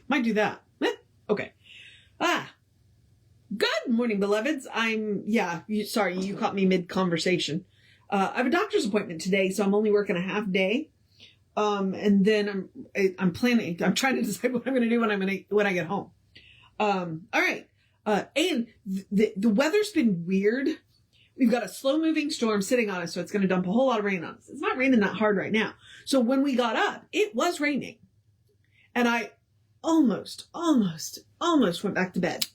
Might do that. Okay. Good morning, beloveds. Sorry, you caught me mid-conversation. I have a doctor's appointment today, so I'm only working a half day. And then I'm trying to decide what I'm going to do when I get home. All right. And the weather's been weird. We've got a slow moving storm sitting on us, so it's going to dump a whole lot of rain on us. It's not raining that hard right now. So when we got up, it was raining. And I almost went back to bed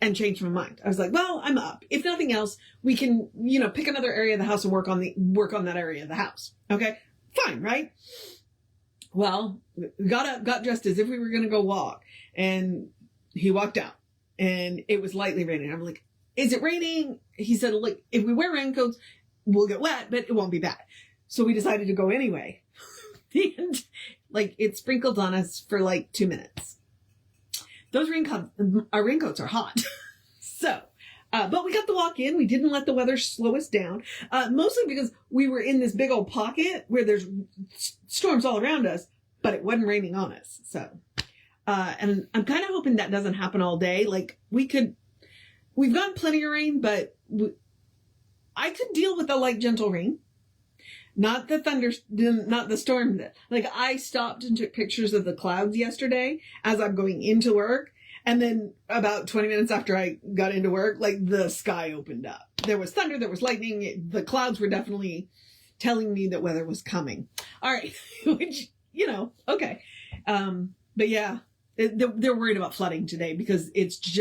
and changed my mind. I was like, well, I'm up. If nothing else, we can, pick another area of the house and work on that area of the house. Okay. Fine, right? Well, we got up, got dressed as if we were going to go walk, and he walked out, and it was lightly raining. I'm like, is it raining? He said, look, if we wear raincoats, we'll get wet, but it won't be bad. So we decided to go anyway. And it sprinkled on us for 2 minutes. Those raincoats are hot. So, but we got the walk in. We didn't let the weather slow us down, mostly because we were in this big old pocket where there's storms all around us, but it wasn't raining on us. So, and I'm kind of hoping that doesn't happen all day. We've gotten plenty of rain, but I could deal with the light, gentle rain. Not the thunder, not the storm. I stopped and took pictures of the clouds yesterday as I'm going into work. And then about 20 minutes after I got into work, the sky opened up. There was thunder, there was lightning. The clouds were definitely telling me that weather was coming. All right. Which, okay. But yeah, they're worried about flooding today because it's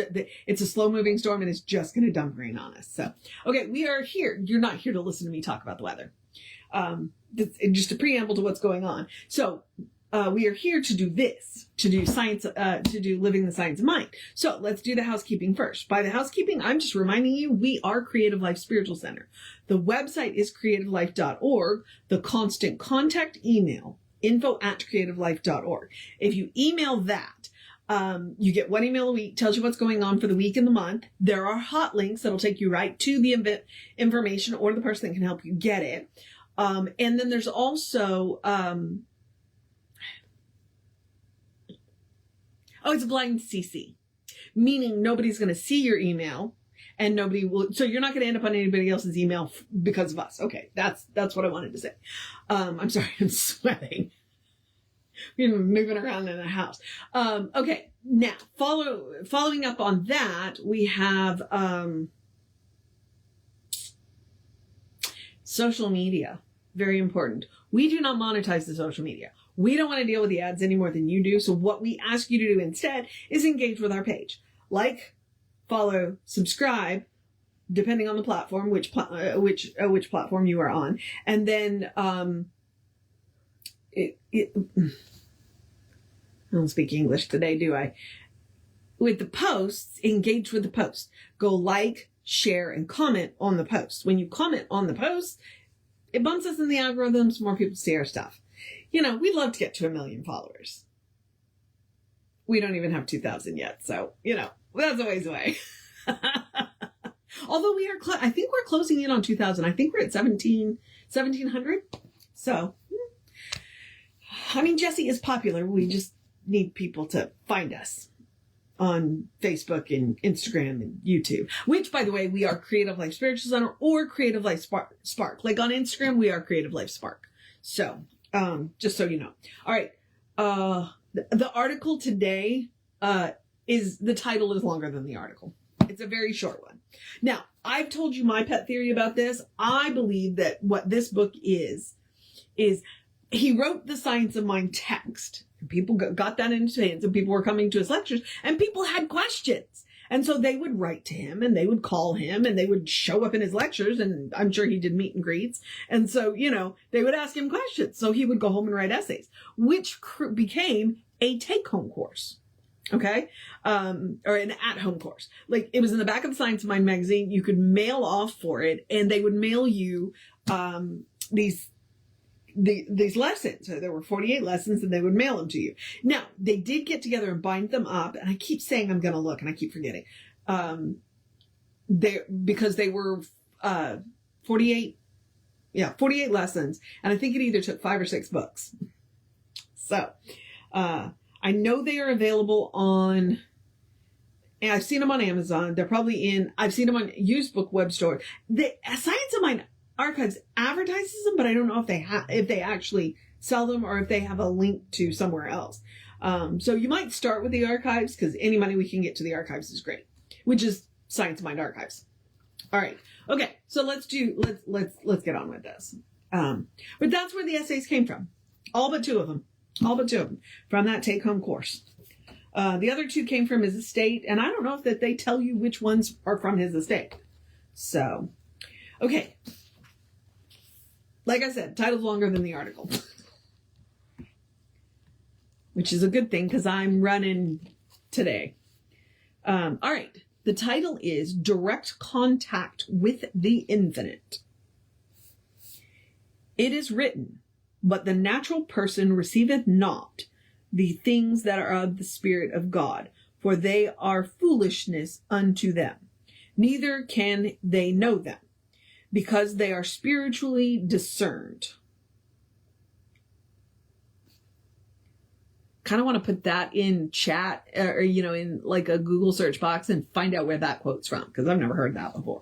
a slow moving storm and it's just going to dump rain on us. So, okay, we are here. You're not here to listen to me talk about the weather. Just a preamble to what's going on. So, we are here to do this, to do science, to do living the science of mind. So let's do the housekeeping first. By the housekeeping, I'm just reminding you, we are Creative Life Spiritual Center. The website is creativelife.org. The constant contact email, info@creativelife.org. If you email that, you get one email a week, tells you what's going on for the week and the month. There are hot links that'll take you right to the information or the person that can help you get it. And then there's also, it's a blind CC, meaning nobody's going to see your email and nobody will, so you're not going to end up on anybody else's email because of us. Okay. That's what I wanted to say. I'm sorry. I'm sweating. We're moving around in the house. Okay. Now following up on that, we have, social media. Very important. We do not monetize the social media. We don't want to deal with the ads any more than you do. So what we ask you to do instead is engage with our page. Follow, subscribe, depending on the platform, which platform you are on. And then, I don't speak English today, do I? With the posts, engage with the post. Go share, and comment on the post. When you comment on the post, it bumps us in the algorithms, more people see our stuff. We'd love to get to 1 million followers. We don't even have 2,000 yet. So, that's a ways away. Although I think we're closing in on 2,000. I think we're at 1,700. So, Jesse is popular. We just need people to find us on Facebook and Instagram and YouTube, which, by the way, we are Creative Life Spiritual Center or Creative Life Spark. On Instagram, we are Creative Life Spark. So, just so you know. All right. The article today, the title is longer than the article. It's a very short one. Now, I've told you my pet theory about this. I believe that what this book is he wrote the Science of Mind text. And people got that into his hands, and people were coming to his lectures, and people had questions. And so they would write to him, and they would call him, and they would show up in his lectures, and I'm sure he did meet and greets. And so, they would ask him questions. So he would go home and write essays, which became a take-home course. Okay? Or an at-home course. It was in the back of the Science of Mind magazine. You could mail off for it, and they would mail you, these lessons. So there were 48 lessons, and they would mail them to you. Now, they did get together and bind them up, and I keep saying I'm going to look, and I keep forgetting. Because they were 48 lessons, and I think it either took 5 or 6 books. So, I I know they are available on, and I've seen them on Amazon. They're probably I've seen them on used book web store. The Science of Mind Archives advertises them, but I don't know if they actually sell them or if they have a link to somewhere else. So you might start with the archives, because any money we can get to the archives is great, which is Science of Mind Archives. All right. Okay. So let's get on with this. But that's where the essays came from. All but two of them from that take home course. The other two came from his estate, and I don't know if that they tell you which ones are from his estate. So, okay. Like I said, title's longer than the article. Which is a good thing, because I'm running today. All right. The title is Direct Contact with the Infinite. It is written, but the natural person receiveth not the things that are of the Spirit of God, for they are foolishness unto them. Neither can they know them, because they are spiritually discerned. Kind of want to put that in chat or, in like a Google search box and find out where that quote's from, because I've never heard that before.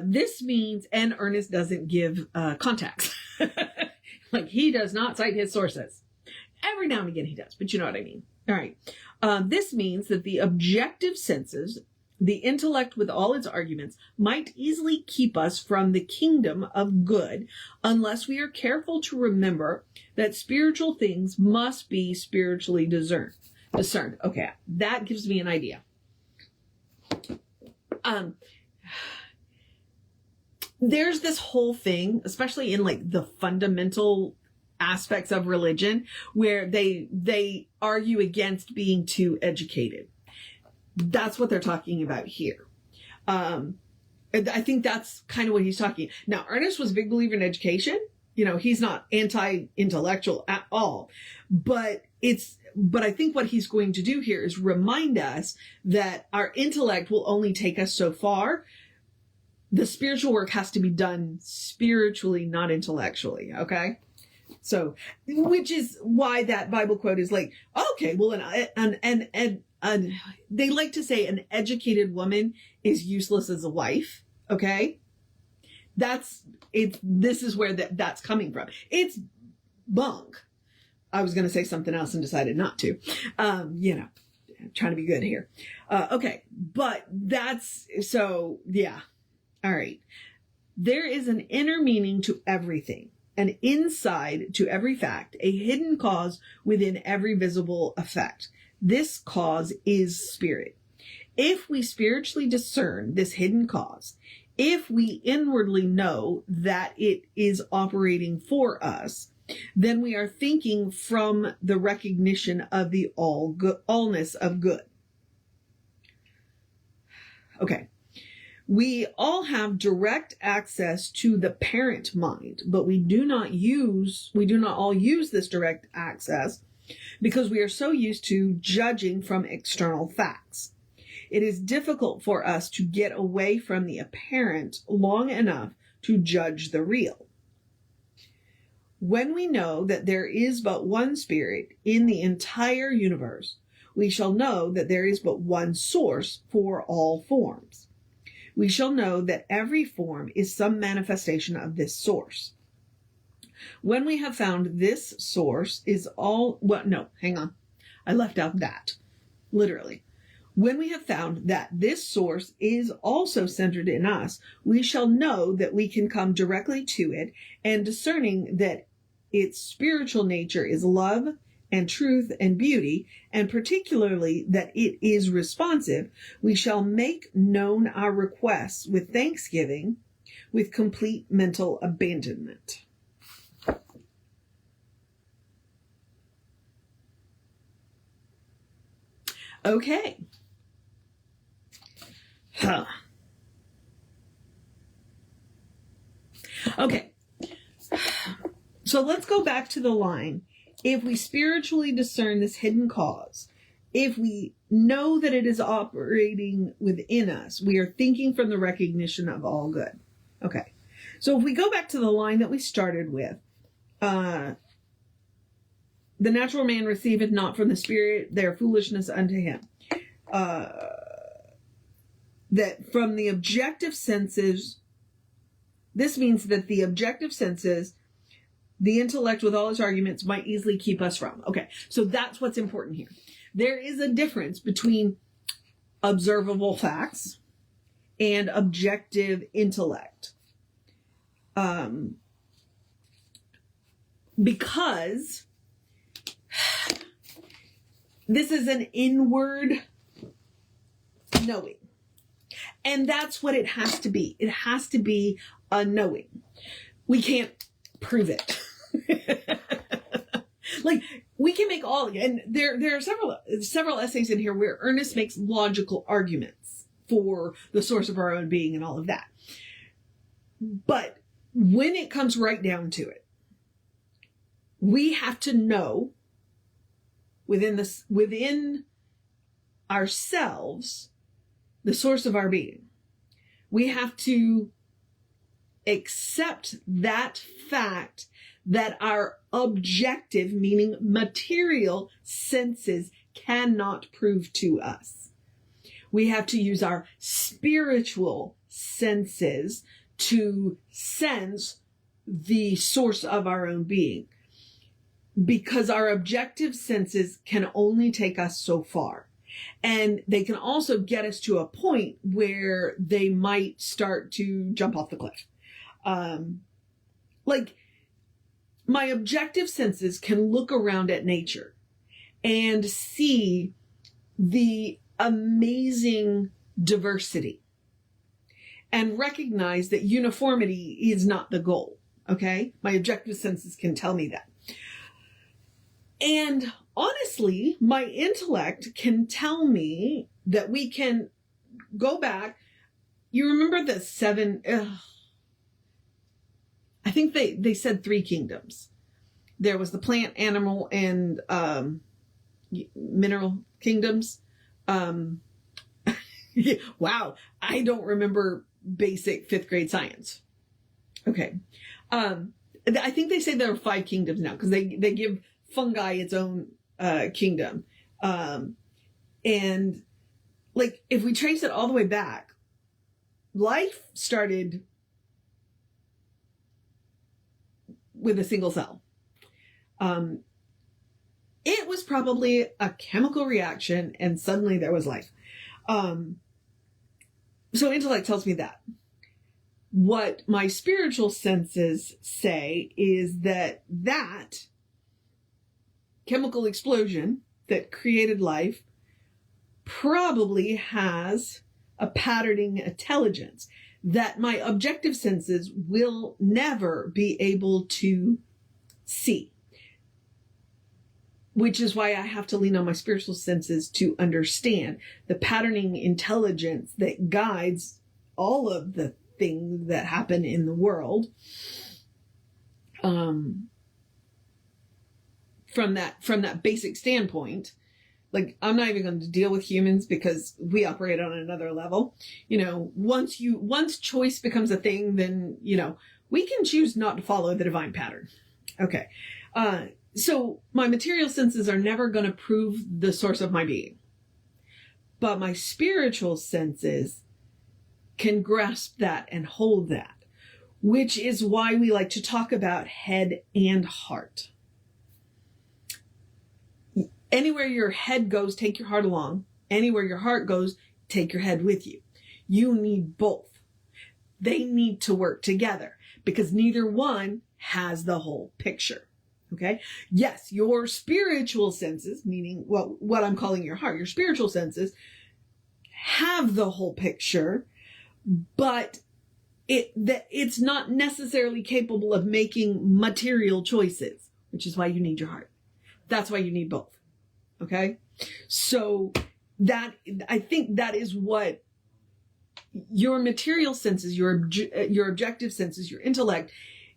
This means, and Ernest doesn't give contacts. Like, he does not cite his sources. Every now and again he does, but you know what I mean. All right. This means that the objective senses, the intellect with all its arguments, might easily keep us from the kingdom of good unless we are careful to remember that spiritual things must be spiritually discerned. Okay, that gives me an idea. There's this whole thing, especially in like the fundamental aspects of religion, where they argue against being too educated. That's what they're talking about here. I think that's kind of what he's talking. Now, Ernest was a big believer in education. He's not anti-intellectual at all, but I think what he's going to do here is remind us that our intellect will only take us so far. The spiritual work has to be done spiritually, not intellectually. Okay. So, which is why that Bible quote is like, okay, well, they like to say an educated woman is useless as a wife. Okay. This is where that's coming from. It's bunk. I was going to say something else and decided not to. Trying to be good here. Okay. But yeah. All right. There is an inner meaning to everything, an inside to every fact, a hidden cause within every visible effect. This cause is spirit. If we spiritually discern this hidden cause, if we inwardly know that it is operating for us, then we are thinking from the recognition of the allness of good. Okay. We all have direct access to the parent mind, but we do not all use this direct access because we are so used to judging from external facts. It is difficult for us to get away from the apparent long enough to judge the real. When we know that there is but one spirit in the entire universe, we shall know that there is but one source for all forms. We shall know that every form is some manifestation of this source. When we have found this source is all, hang on. I left out that, literally. When we have found that this source is also centered in us, we shall know that we can come directly to it, and discerning that its spiritual nature is love and truth and beauty, and particularly that it is responsive, we shall make known our requests with thanksgiving, with complete mental abandonment. Okay. Okay. So let's go back to the line. If we spiritually discern this hidden cause, if we know that it is operating within us, we are thinking from the recognition of all good. Okay. So if we go back to the line that we started with, the the natural man receiveth not from the Spirit their foolishness unto him. That from the objective senses, this means that the objective senses, the intellect with all its arguments might easily keep us from. Okay, so that's what's important here. There is a difference between observable facts and objective intellect. Because this is an inward knowing. And that's what it has to be. It has to be a knowing. We can't prove it. Like, we can make all, and there are several essays in here where Ernest makes logical arguments for the source of our own being and all of that. But when it comes right down to it, we have to know within ourselves the source of our being. We have to accept that fact that our objective, meaning material senses, cannot prove to us. We have to use our spiritual senses to sense the source of our own being, because our objective senses can only take us so far. And they can also get us to a point where they might start to jump off the cliff. Like, my objective senses can look around at nature and see the amazing diversity and recognize that uniformity is not the goal. Okay? My objective senses can tell me that. And honestly, my intellect can tell me that we can go back. You remember the seven, I think they said 3 kingdoms. There was the plant, animal, and mineral kingdoms. Wow, I don't remember basic 5th grade science. Okay. I think they say there are 5 kingdoms now, because they give fungi its own kingdom. And like, if we trace it all the way back, life started with a single cell. It was probably a chemical reaction, and suddenly there was life. So intellect tells me that. What my spiritual senses say is that chemical explosion that created life probably has a patterning intelligence that my objective senses will never be able to see. Which is why I have to lean on my spiritual senses to understand the patterning intelligence that guides all of the things that happen in the world. From that basic standpoint, like, I'm not even going to deal with humans because we operate on another level. You know, once choice becomes a thing, then, you know, we can choose not to follow the divine pattern. Okay. So my material senses are never going to prove the source of my being, but my spiritual senses can grasp that and hold that, which is why we like to talk about head and heart. Anywhere your head goes, take your heart along. Anywhere your heart goes, take your head with you. You need both. They need to work together because neither one has the whole picture. Okay? Yes, your spiritual senses, meaning what I'm calling your heart, your spiritual senses have the whole picture, but it's not necessarily capable of making material choices, which is why you need your heart. That's why you need both. Okay? So I think that is what your material senses, your objective senses, your intellect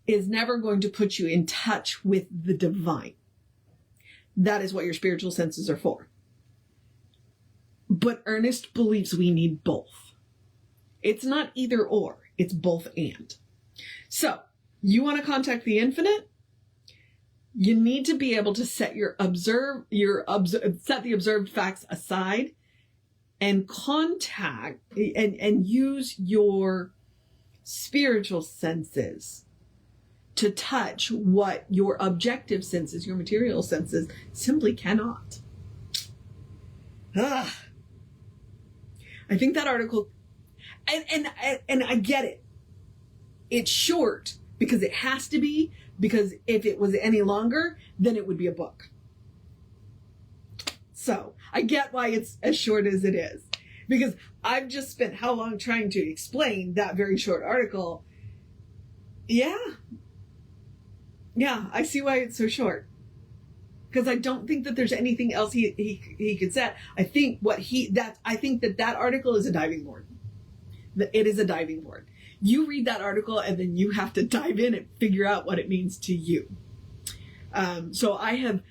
is never going to put you in touch with the divine. That is what your spiritual senses are for. But Ernest believes we need both. It's not either or, it's both and. So, you want to contact the infinite? You need to be able to set set the observed facts aside and use your spiritual senses to touch what your objective senses, your material senses, simply cannot. I think that article, and I get it. It's short because it has to be, because if it was any longer, then it would be a book. So I get why it's as short as it is, because I've just spent how long trying to explain that very short article. Yeah, I see why it's so short, because I don't think that there's anything else he could say. I think that article is a diving board. It is a diving board. You read that article and then you have to dive in and figure out what it means to you. So I have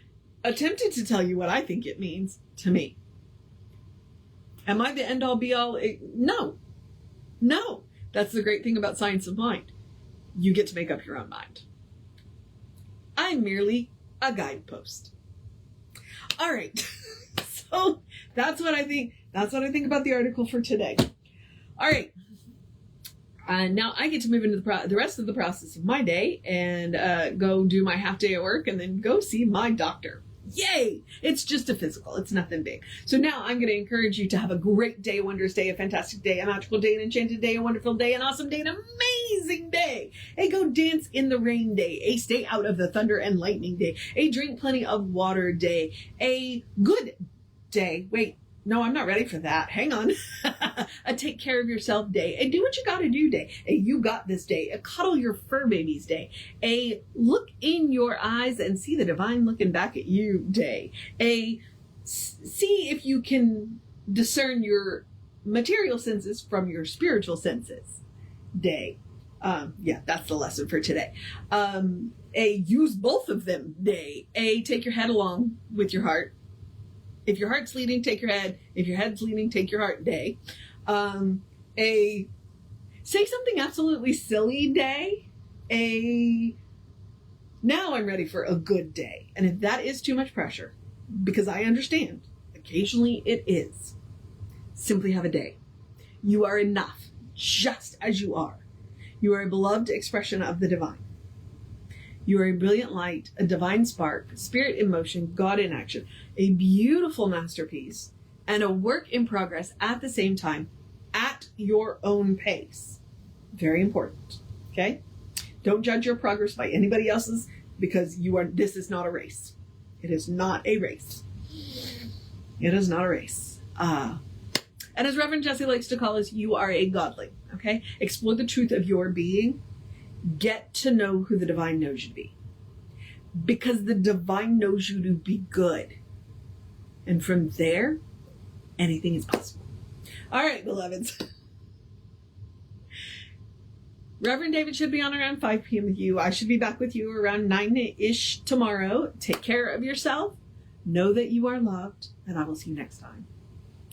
attempted to tell you what I think it means to me. Am I the end all be all? No. That's the great thing about science of mind. You get to make up your own mind. I'm merely a guidepost. All right. So that's what I think. That's what I think about the article for today. All right. Now I get to move into the rest of the process of my day and go do my half day at work and then go see my doctor. Yay! It's just a physical. It's nothing big. So now I'm going to encourage you to have a great day, a wondrous day, a fantastic day, a magical day, an enchanted day, a wonderful day, an awesome day, an amazing day. A go dance in the rain day. A stay out of the thunder and lightning day. A drink plenty of water day. A good day. Wait. No, I'm not ready for that. Hang on. A take care of yourself day. A do what you gotta do day. A you got this day. A cuddle your fur babies day. A look in your eyes and see the divine looking back at you day. A see if you can discern your material senses from your spiritual senses day. Yeah, that's the lesson for today. A use both of them day. A take your head along with your heart. If your heart's leading, take your head. If your head's leading, take your heart day. A say something absolutely silly day. Now I'm ready for a good day. And if that is too much pressure, because I understand, occasionally it is, simply have a day. You are enough, just as you are. You are a beloved expression of the divine. You are a brilliant light, a divine spark, spirit in motion, God in action, a beautiful masterpiece, and a work in progress at the same time, at your own pace. Very important. Okay? Don't judge your progress by anybody else's, because this is not a race. It is not a race. It is not a race. And as Reverend Jesse likes to call us, you are a godling. Okay? Explore the truth of your being. Get to know who the divine knows you to be. Because the divine knows you to be good. And from there, anything is possible. All right, beloveds. Reverend David should be on around 5 p.m. with you. I should be back with you around 9-ish tomorrow. Take care of yourself. Know that you are loved. And I will see you next time.